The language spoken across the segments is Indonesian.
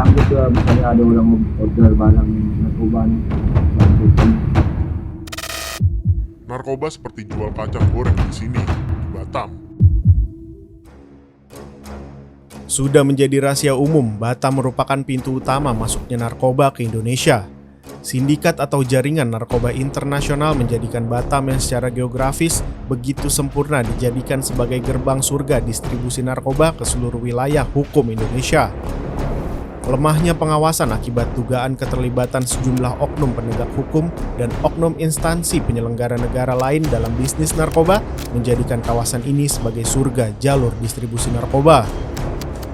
sanggup ya misalnya ada orang order barang narkoba nih. Bantu. Narkoba seperti jual kacang goreng di sini, di Batam. Sudah menjadi rahasia umum, Batam merupakan pintu utama masuknya narkoba ke Indonesia. Sindikat atau jaringan narkoba internasional menjadikan Batam yang secara geografis begitu sempurna dijadikan sebagai gerbang surga distribusi narkoba ke seluruh wilayah hukum Indonesia. Lemahnya pengawasan akibat dugaan keterlibatan sejumlah oknum penegak hukum dan oknum instansi penyelenggara negara lain dalam bisnis narkoba menjadikan kawasan ini sebagai surga jalur distribusi narkoba.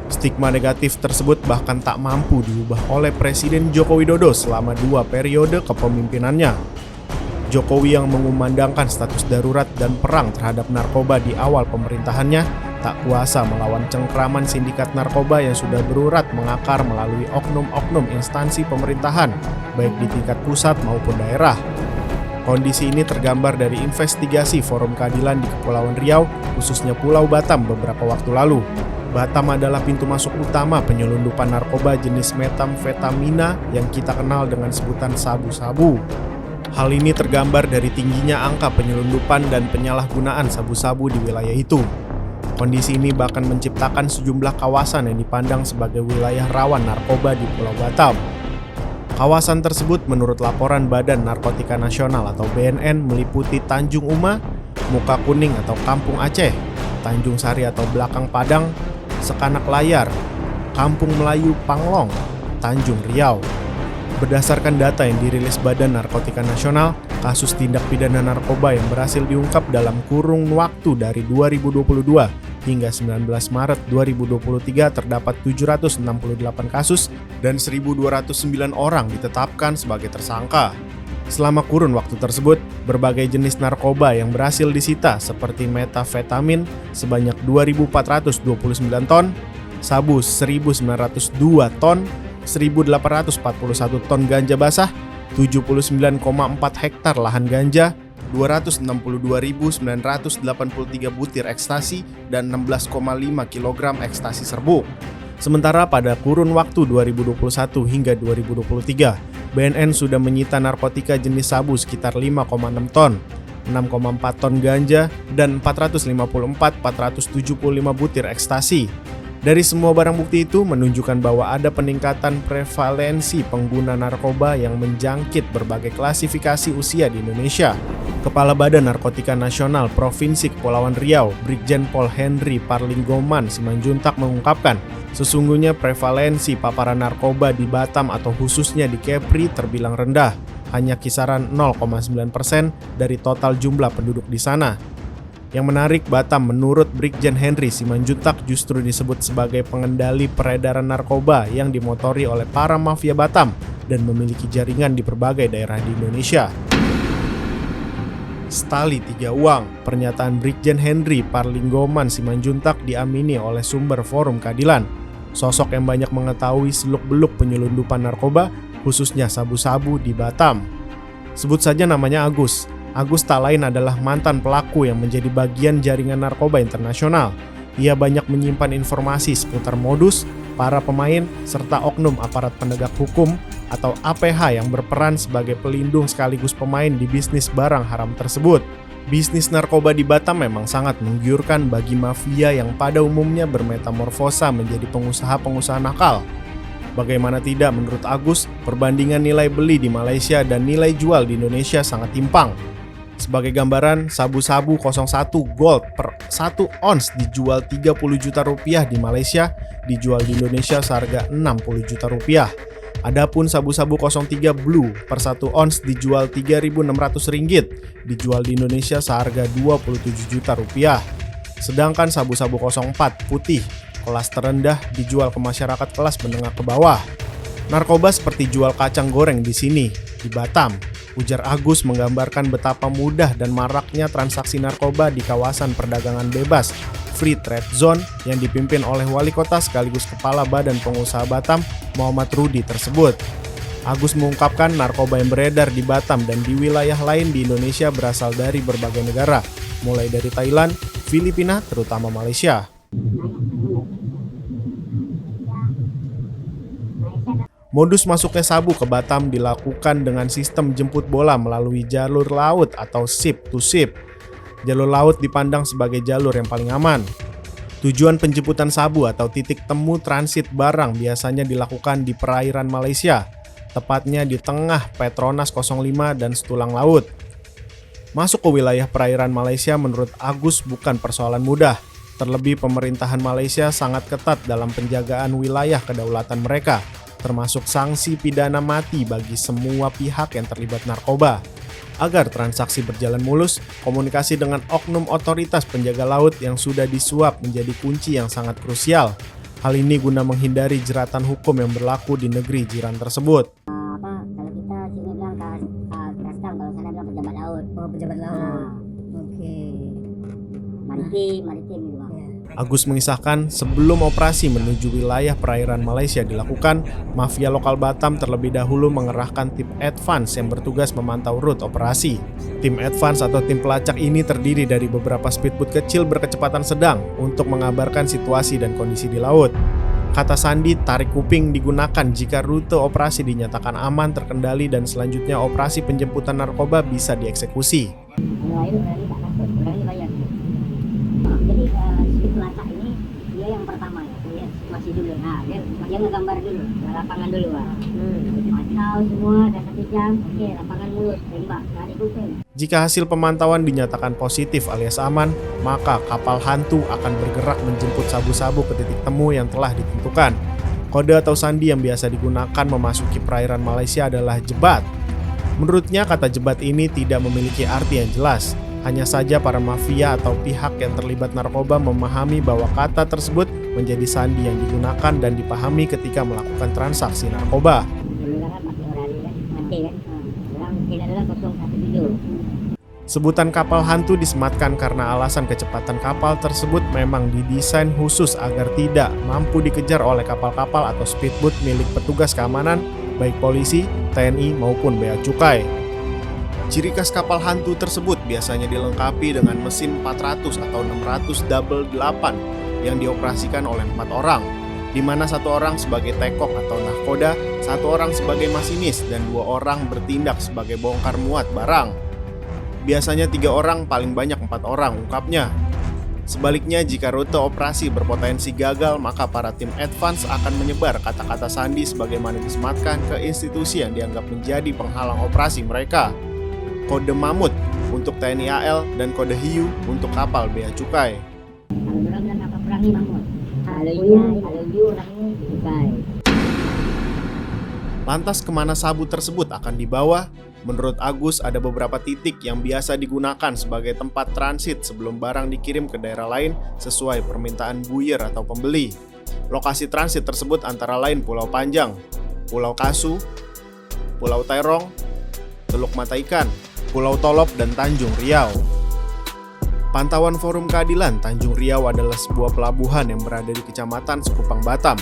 Stigma negatif tersebut bahkan tak mampu diubah oleh Presiden Joko Widodo selama 2 periode kepemimpinannya. Jokowi yang mengumandangkan status darurat dan perang terhadap narkoba di awal pemerintahannya tak kuasa melawan cengkraman sindikat narkoba yang sudah berurat mengakar melalui oknum-oknum instansi pemerintahan, baik di tingkat pusat maupun daerah. Kondisi ini tergambar dari investigasi Forum Keadilan di Kepulauan Riau, khususnya Pulau Batam beberapa waktu lalu. Batam adalah pintu masuk utama penyelundupan narkoba jenis metamfetamina yang kita kenal dengan sebutan sabu-sabu. Hal ini tergambar dari tingginya angka penyelundupan dan penyalahgunaan sabu-sabu di wilayah itu. Kondisi ini bahkan menciptakan sejumlah kawasan yang dipandang sebagai wilayah rawan narkoba di Pulau Batam. Kawasan tersebut menurut laporan Badan Narkotika Nasional atau BNN meliputi Tanjung Uma, Muka Kuning atau Kampung Aceh, Tanjung Sari atau Belakang Padang, Sekanak Layar, Kampung Melayu Panglong, Tanjung Riau. Berdasarkan data yang dirilis Badan Narkotika Nasional, kasus tindak pidana narkoba yang berhasil diungkap dalam kurun waktu dari 2022 hingga 19 Maret 2023 terdapat 768 kasus dan 1.209 orang ditetapkan sebagai tersangka. Selama kurun waktu tersebut, berbagai jenis narkoba yang berhasil disita seperti metafetamin sebanyak 2.429 ton, sabu 1.902 ton, 1.841 ton ganja basah, 79,4 hektar lahan ganja, 262.983 butir ekstasi, dan 16,5 kg ekstasi serbuk. Sementara pada kurun waktu 2021 hingga 2023, BNN sudah menyita narkotika jenis sabu sekitar 5,6 ton, 6,4 ton ganja, dan 454.475 butir ekstasi. Dari semua barang bukti itu menunjukkan bahwa ada peningkatan prevalensi pengguna narkoba yang menjangkit berbagai klasifikasi usia di Indonesia. Kepala Badan Narkotika Nasional Provinsi Kepulauan Riau, Brigjen Pol Henry Parlinggoman Simanjuntak mengungkapkan, sesungguhnya prevalensi paparan narkoba di Batam atau khususnya di Kepri terbilang rendah, hanya kisaran 0,9% dari total jumlah penduduk di sana. Yang menarik, Batam menurut Brigjen Henry Simanjuntak justru disebut sebagai pengendali peredaran narkoba yang dimotori oleh para mafia Batam dan memiliki jaringan di berbagai daerah di Indonesia. Stali tiga uang, pernyataan Brigjen Henry Parlinggoman Simanjuntak diamini oleh sumber Forum Keadilan. Sosok yang banyak mengetahui seluk-beluk penyelundupan narkoba, khususnya sabu-sabu di Batam. Sebut saja namanya Agus. Agus tak lain adalah mantan pelaku yang menjadi bagian jaringan narkoba internasional. Ia banyak menyimpan informasi seputar modus, para pemain, serta oknum aparat penegak hukum atau APH yang berperan sebagai pelindung sekaligus pemain di bisnis barang haram tersebut. Bisnis narkoba di Batam memang sangat menggiurkan bagi mafia yang pada umumnya bermetamorfosa menjadi pengusaha-pengusaha nakal. Bagaimana tidak, menurut Agus, perbandingan nilai beli di Malaysia dan nilai jual di Indonesia sangat timpang. Sebagai gambaran, sabu-sabu 01 gold per 1 ons dijual 30 juta rupiah di Malaysia, dijual di Indonesia seharga 60 juta rupiah. Adapun sabu-sabu 03 blue per 1 ons dijual 3.600 ringgit, dijual di Indonesia seharga 27 juta rupiah. Sedangkan sabu-sabu 04 putih kelas terendah dijual ke masyarakat kelas menengah ke bawah. Narkoba seperti jual kacang goreng di sini, di Batam. Ujar Agus menggambarkan betapa mudah dan maraknya transaksi narkoba di kawasan perdagangan bebas Free Trade Zone yang dipimpin oleh Wali Kota sekaligus Kepala Badan Pengusaha Batam, Muhammad Rudi tersebut. Agus mengungkapkan narkoba yang beredar di Batam dan di wilayah lain di Indonesia berasal dari berbagai negara, mulai dari Thailand, Filipina, terutama Malaysia. Modus masuknya sabu ke Batam dilakukan dengan sistem jemput bola melalui jalur laut atau ship to ship. Jalur laut dipandang sebagai jalur yang paling aman. Tujuan penjemputan sabu atau titik temu transit barang biasanya dilakukan di perairan Malaysia, tepatnya di tengah Petronas 05 dan Setulang Laut. Masuk ke wilayah perairan Malaysia menurut Agus bukan persoalan mudah, terlebih pemerintahan Malaysia sangat ketat dalam penjagaan wilayah kedaulatan mereka, termasuk sanksi pidana mati bagi semua pihak yang terlibat narkoba. Agar transaksi berjalan mulus, komunikasi dengan oknum otoritas penjaga laut yang sudah disuap menjadi kunci yang sangat krusial. Hal ini guna menghindari jeratan hukum yang berlaku di negeri jiran tersebut. Kalau kita sini bilang custom, kalau sana bilang pejabat laut. Oh, pejabat laut. Oke. Maritim gitu, Bang. Agus mengisahkan sebelum operasi menuju wilayah perairan Malaysia dilakukan, mafia lokal Batam terlebih dahulu mengerahkan tim advance yang bertugas memantau rute operasi. Tim advance atau tim pelacak ini terdiri dari beberapa speedboat kecil berkecepatan sedang untuk mengabarkan situasi dan kondisi di laut. Kata Sandi, tarik kuping digunakan jika rute operasi dinyatakan aman, terkendali, dan selanjutnya operasi penjemputan narkoba bisa dieksekusi. Kalau itu berani tak takut, berani bayar. Jadi si pelacak ini dia yang pertama ya, dia masih dulu. Nah, dia ngegambar dulu, lapangan dulu, Pak. Macau semua dan 1 jam, oke, lapangan mulut, tembak, tarik kuping. Jika hasil pemantauan dinyatakan positif alias aman, maka kapal hantu akan bergerak menjemput sabu-sabu ke titik temu yang telah ditentukan. Kode atau sandi yang biasa digunakan memasuki perairan Malaysia adalah jebat. Menurutnya, kata jebat ini tidak memiliki arti yang jelas. Hanya saja para mafia atau pihak yang terlibat narkoba memahami bahwa kata tersebut menjadi sandi yang digunakan dan dipahami ketika melakukan transaksi narkoba. Dulu kan pakai orali kan, mati kan. Sekarang tidak adalah 017. Sebutan kapal hantu disematkan karena alasan kecepatan kapal tersebut memang didesain khusus agar tidak mampu dikejar oleh kapal-kapal atau speedboat milik petugas keamanan, baik polisi, TNI maupun bea cukai. Ciri khas kapal hantu tersebut biasanya dilengkapi dengan mesin 400 atau 600 double 8 yang dioperasikan oleh 4 orang, di mana 1 orang sebagai tekok atau nahkoda, 1 orang sebagai masinis, dan 2 orang bertindak sebagai bongkar muat barang. Biasanya 3 orang, paling banyak 4 orang, ungkapnya. Sebaliknya, jika rute operasi berpotensi gagal, maka para tim advance akan menyebar kata-kata sandi sebagaimana disematkan ke institusi yang dianggap menjadi penghalang operasi mereka. Kode Mamut untuk TNI AL dan kode Hiu untuk kapal bea cukai. Kalau orang bilang kapal perang ni Mamut. Kalau you orangnya cukai. Lantas kemana sabu tersebut akan dibawa? Menurut Agus, ada beberapa titik yang biasa digunakan sebagai tempat transit sebelum barang dikirim ke daerah lain sesuai permintaan buyer atau pembeli. Lokasi transit tersebut antara lain Pulau Panjang, Pulau Kasu, Pulau Terong, Teluk Mata Ikan, Pulau Tolop, dan Tanjung Riau. Pantauan Forum Keadilan Tanjung Riau adalah sebuah pelabuhan yang berada di Kecamatan Sekupang, Batam.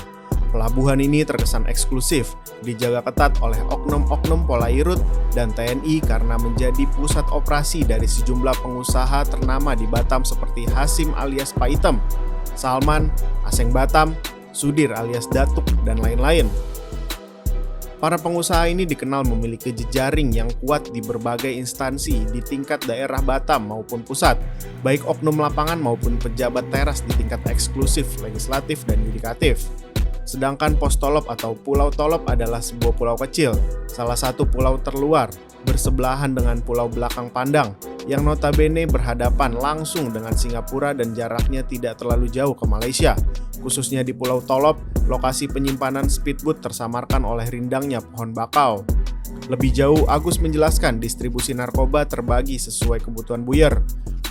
Pelabuhan ini terkesan eksklusif, dijaga ketat oleh oknum-oknum Polairut dan TNI karena menjadi pusat operasi dari sejumlah pengusaha ternama di Batam seperti Hasim alias Paitem, Salman, Aseng Batam, Sudir alias Datuk, dan lain-lain. Para pengusaha ini dikenal memiliki jejaring yang kuat di berbagai instansi di tingkat daerah Batam maupun pusat, baik oknum lapangan maupun pejabat teras di tingkat eksklusif, legislatif, dan yudikatif. Sedangkan Pos Tolop atau Pulau Tolop adalah sebuah pulau kecil, salah satu pulau terluar, bersebelahan dengan Pulau Belakang Pandang, yang notabene berhadapan langsung dengan Singapura dan jaraknya tidak terlalu jauh ke Malaysia. Khususnya di Pulau Tolop, lokasi penyimpanan speedboat tersamarkan oleh rindangnya pohon bakau. Lebih jauh, Agus menjelaskan distribusi narkoba terbagi sesuai kebutuhan buyer,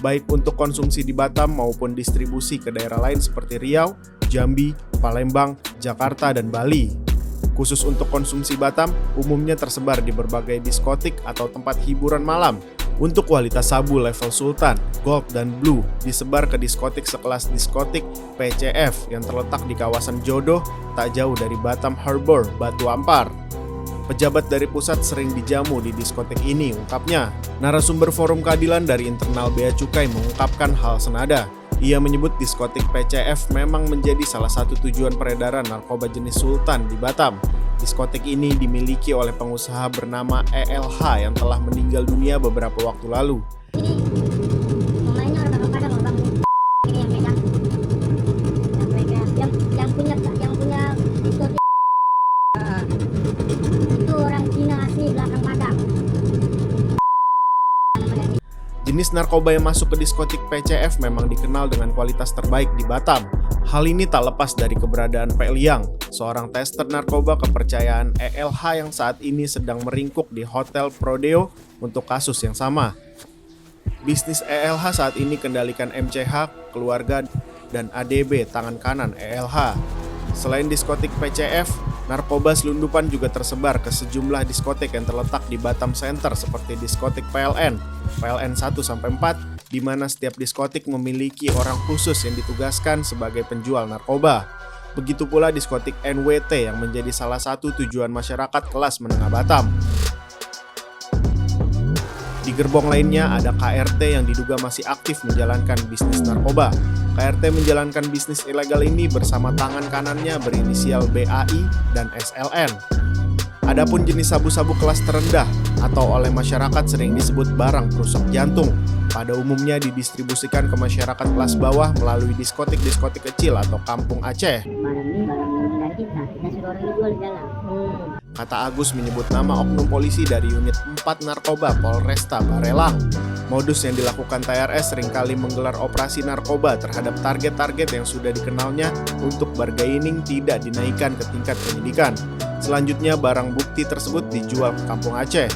baik untuk konsumsi di Batam maupun distribusi ke daerah lain seperti Riau, Jambi, Palembang, Jakarta, dan Bali. Khusus untuk konsumsi Batam, umumnya tersebar di berbagai diskotik atau tempat hiburan malam. Untuk kualitas sabu level Sultan, Gold, dan Blue disebar ke diskotik sekelas diskotik PCF yang terletak di kawasan Jodoh, tak jauh dari Batam Harbor, Batu Ampar. Pejabat dari pusat sering dijamu di diskotik ini, ungkapnya. Narasumber Forum Keadilan dari internal Bea Cukai mengungkapkan hal senada. Ia menyebut diskotik PCF memang menjadi salah satu tujuan peredaran narkoba jenis Sultan di Batam. Diskotek ini dimiliki oleh pengusaha bernama ELH yang telah meninggal dunia beberapa waktu lalu. Pemainnya orang Padang, Bang. Ini yang pegang. Yang punya diskotik. Itu orang Cina asli belakang Padang. Jenis narkoba yang masuk ke diskotik PCF memang dikenal dengan kualitas terbaik di Batam. Hal ini tak lepas dari keberadaan Pak Liang, seorang tester narkoba kepercayaan ELH yang saat ini sedang meringkuk di Hotel Prodeo untuk kasus yang sama. Bisnis ELH saat ini kendalikan MCH, keluarga, dan ADB tangan kanan ELH. Selain diskotik PCF, narkoba selundupan juga tersebar ke sejumlah diskotik yang terletak di Batam Center seperti diskotik PLN 1-4, di mana setiap diskotik memiliki orang khusus yang ditugaskan sebagai penjual narkoba. Begitu pula diskotik NWT yang menjadi salah satu tujuan masyarakat kelas menengah Batam. Di gerbong lainnya ada KRT yang diduga masih aktif menjalankan bisnis narkoba. KRT menjalankan bisnis ilegal ini bersama tangan kanannya berinisial BAI dan SLN. Adapun jenis sabu-sabu kelas terendah atau oleh masyarakat sering disebut barang perusak jantung. Pada umumnya didistribusikan ke masyarakat kelas bawah melalui diskotik-diskotik kecil atau kampung Aceh. Barang ini dari kita suruh orang jual di dalam. Kata Agus menyebut nama oknum polisi dari unit 4 narkoba Polresta Barelang. Modus yang dilakukan TRS seringkali menggelar operasi narkoba terhadap target-target yang sudah dikenalnya untuk bargaining tidak dinaikkan ke tingkat penyidikan. Selanjutnya barang bukti tersebut dijual ke kampung Aceh.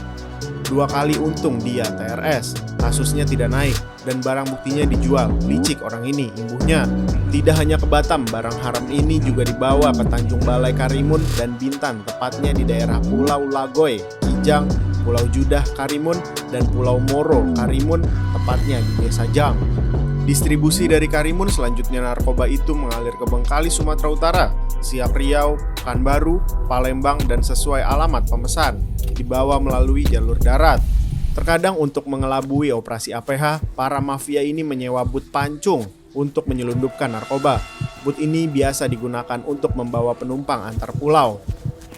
2 kali untung dia TRS, kasusnya tidak naik dan barang buktinya dijual, licik orang ini imbuhnya. Tidak hanya ke Batam, barang haram ini juga dibawa ke Tanjung Balai Karimun dan Bintan, tepatnya di daerah Pulau Lagoy, Kijang, Pulau Judah Karimun, dan Pulau Moro Karimun, tepatnya di Desa Jang. Distribusi dari Karimun selanjutnya narkoba itu mengalir ke Bengkali, Sumatera Utara, Siak Riau, Pekanbaru, Palembang, dan sesuai alamat pemesan, dibawa melalui jalur darat. Terkadang untuk mengelabui operasi APH, para mafia ini menyewa but pancung untuk menyelundupkan narkoba. But ini biasa digunakan untuk membawa penumpang antar pulau.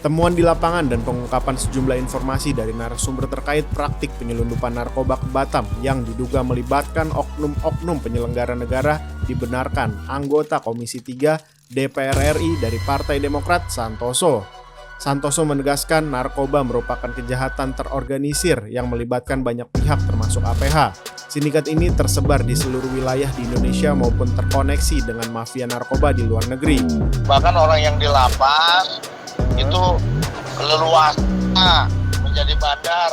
Temuan di lapangan dan pengungkapan sejumlah informasi dari narasumber terkait praktik penyelundupan narkoba ke Batam yang diduga melibatkan oknum-oknum penyelenggara negara dibenarkan anggota Komisi 3 DPR RI dari Partai Demokrat Santoso. Santoso menegaskan narkoba merupakan kejahatan terorganisir yang melibatkan banyak pihak termasuk APH. Sindikat ini tersebar di seluruh wilayah di Indonesia maupun terkoneksi dengan mafia narkoba di luar negeri. Bahkan orang yang di lapas itu leluasa menjadi bandar.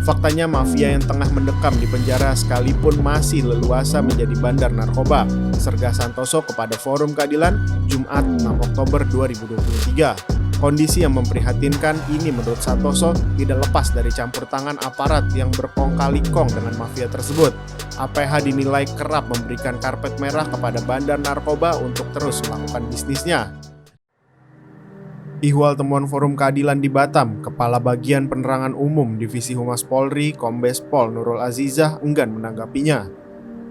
Faktanya mafia yang tengah mendekam di penjara sekalipun masih leluasa menjadi bandar narkoba. Sergah Santoso kepada Forum Keadilan Jumat 6 Oktober 2023. Kondisi yang memprihatinkan ini menurut Santoso tidak lepas dari campur tangan aparat yang berkong kali kong dengan mafia tersebut. APH dinilai kerap memberikan karpet merah kepada bandar narkoba untuk terus melakukan bisnisnya. Ihwal temuan Forum Keadilan di Batam, Kepala Bagian Penerangan Umum Divisi Humas Polri, Kombes Pol Nurul Azizah enggan menanggapinya.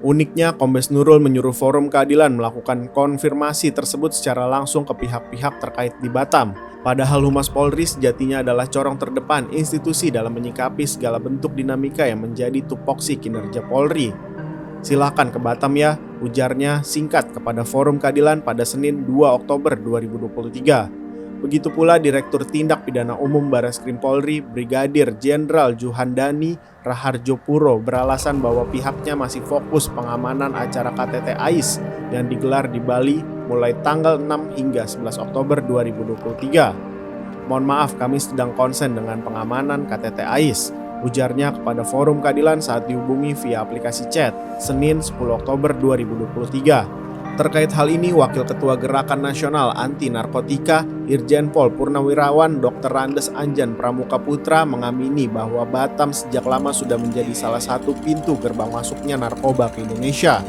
Uniknya, Kombes Nurul menyuruh Forum Keadilan melakukan konfirmasi tersebut secara langsung ke pihak-pihak terkait di Batam. Padahal Humas Polri sejatinya adalah corong terdepan institusi dalam menyikapi segala bentuk dinamika yang menjadi tupoksi kinerja Polri. Silakan ke Batam ya, ujarnya singkat kepada Forum Keadilan pada Senin 2 Oktober 2023. Begitu pula Direktur Tindak Pidana Umum Bareskrim Polri, Brigadir Jenderal Juhandani Raharjo Puro beralasan bahwa pihaknya masih fokus pengamanan acara KTT AIS yang digelar di Bali mulai tanggal 6 hingga 11 Oktober 2023. Mohon maaf, kami sedang konsen dengan pengamanan KTT AIS, ujarnya kepada Forum Keadilan saat dihubungi via aplikasi chat, Senin 10 Oktober 2023. Terkait hal ini, Wakil Ketua Gerakan Nasional Anti Narkotika, Irjen Pol Purnawirawan Dr. Randes Anjan Pramuka Putra mengamini bahwa Batam sejak lama sudah menjadi salah satu pintu gerbang masuknya narkoba ke Indonesia.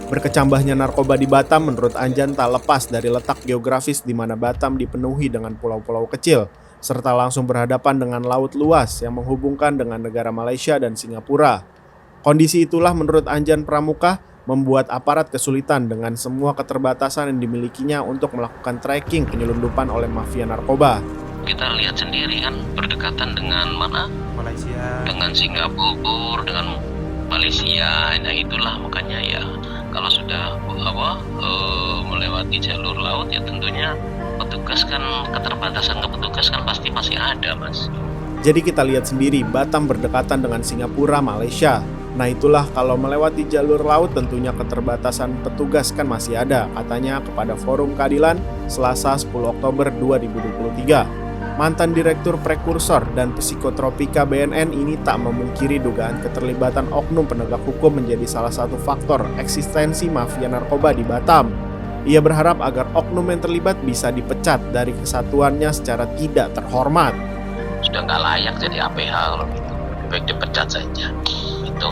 Berkecambahnya narkoba di Batam menurut Anjan tak lepas dari letak geografis di mana Batam dipenuhi dengan pulau-pulau kecil, serta langsung berhadapan dengan laut luas yang menghubungkan dengan negara Malaysia dan Singapura. Kondisi itulah menurut Anjan Pramuka membuat aparat kesulitan dengan semua keterbatasan yang dimilikinya untuk melakukan tracking penyelundupan oleh mafia narkoba. kita lihat sendiri kan berdekatan dengan mana? Malaysia. Dengan Singapura, dengan Malaysia. Nah itulah makanya ya kalau sudah melewati jalur laut ya tentunya petugas kan keterbatasan petugas kan pasti masih ada, Mas. Jadi kita lihat sendiri Batam berdekatan dengan Singapura, Malaysia. Nah itulah kalau melewati jalur laut tentunya keterbatasan petugas kan masih ada, katanya kepada Forum Keadilan Selasa 10 Oktober 2023. Mantan Direktur Prekursor dan Psikotropika BNN ini tak memungkiri dugaan keterlibatan oknum penegak hukum menjadi salah satu faktor eksistensi mafia narkoba di Batam. Ia berharap agar oknum yang terlibat bisa dipecat dari kesatuannya secara tidak terhormat. Sudah nggak layak jadi APH kalau gitu. Lebih baik dipecat saja. Itu.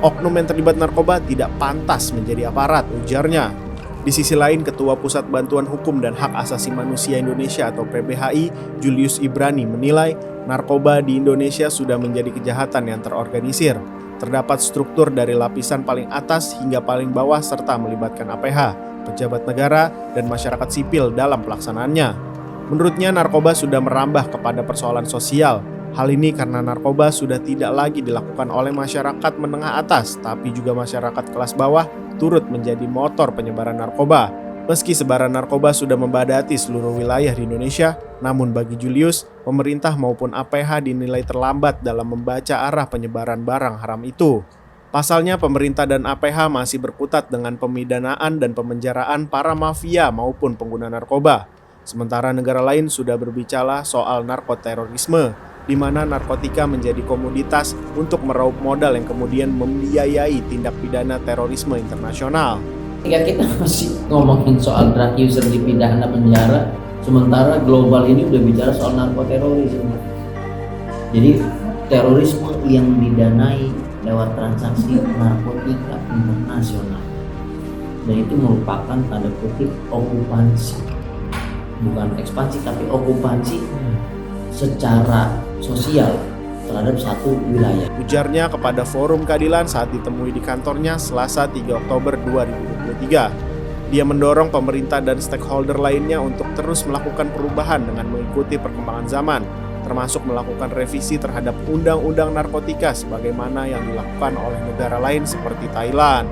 Oknum yang terlibat narkoba tidak pantas menjadi aparat, ujarnya. Di sisi lain, Ketua Pusat Bantuan Hukum dan Hak Asasi Manusia Indonesia atau PBHI, Julius Ibrani menilai narkoba di Indonesia sudah menjadi kejahatan yang terorganisir. Terdapat struktur dari lapisan paling atas hingga paling bawah serta melibatkan APH, pejabat negara, dan masyarakat sipil dalam pelaksanaannya. Menurutnya, narkoba sudah merambah kepada persoalan sosial. Hal ini karena narkoba sudah tidak lagi dilakukan oleh masyarakat menengah atas, tapi juga masyarakat kelas bawah turut menjadi motor penyebaran narkoba. Meski sebaran narkoba sudah membadati seluruh wilayah di Indonesia, namun bagi Julius, pemerintah maupun APH dinilai terlambat dalam membaca arah penyebaran barang haram itu. Pasalnya, pemerintah dan APH masih berkutat dengan pemidanaan dan pemenjaraan para mafia maupun pengguna narkoba. Sementara negara lain sudah berbicara soal narkoterorisme, di mana narkotika menjadi komoditas untuk meraup modal yang kemudian membiayai tindak pidana terorisme internasional. Ketika kita masih ngomongin soal drug user dipidana penjara, sementara global ini udah bicara soal narkoterorisme. Jadi terorisme yang didanai lewat transaksi narkotika internasional, dan itu merupakan tanda kutip okupansi, bukan ekspansi tapi okupansi secara sosial terhadap satu wilayah. Ujarnya kepada Forum Keadilan saat ditemui di kantornya Selasa 3 Oktober 2023. Dia mendorong pemerintah dan stakeholder lainnya untuk terus melakukan perubahan dengan mengikuti perkembangan zaman, termasuk melakukan revisi terhadap undang-undang narkotika sebagaimana yang dilakukan oleh negara lain seperti Thailand.